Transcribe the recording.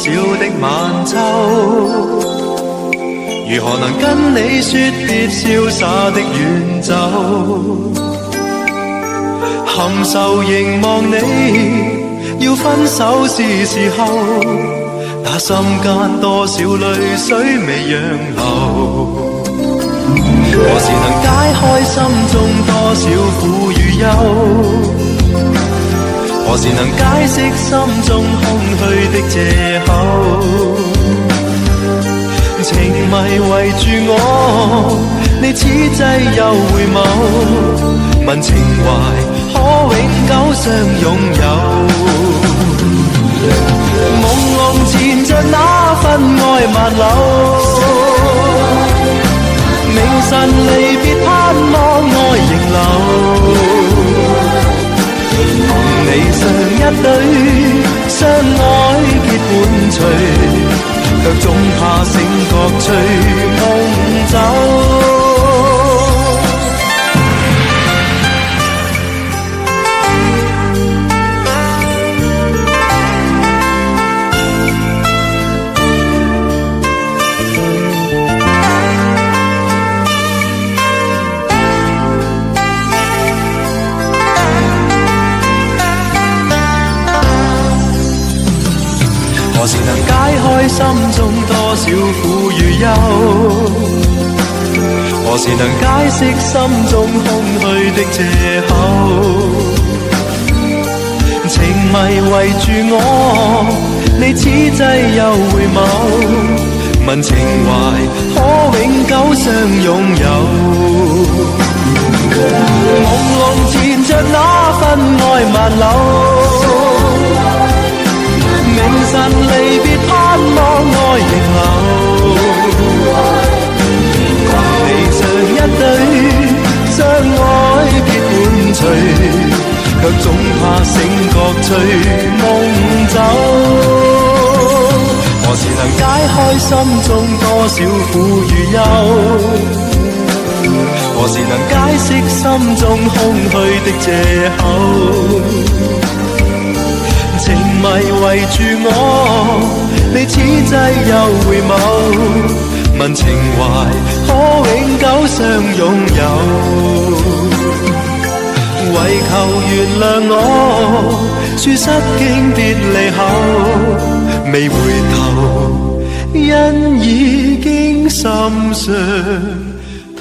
少的晚秋，如何能跟你說別瀟灑的遠走？含愁凝望你，要分手是時候，那心間多少淚水未讓流？何時能解開心中多少苦與憂？何時能解釋心中空虛的藉口？情迷圍住我，你此際又回眸，問情懷可永久相擁有？朦朧纏着那份愛萬縷，明晨離別盼望愛仍留。同你上一對相愛結伴隨，卻總怕醒覺隨夢走。何時能解開心中多少苦與憂？何時能解釋心中空虛的藉口？情迷圍住我，你此際又回眸，問情懷可永久相擁有？朦朧纏着那份愛萬縷，明晨離別盼望愛仍留。共你上一對相愛結伴隨，卻總怕醒覺隨夢走。何時能解開心中多少苦與憂？何時能解釋心中空虛的藉口？情迷圍住我，你此際又回眸，問情懷可永久相擁有？唯求原諒我，說失經別離後，未回頭，因已經心傷透。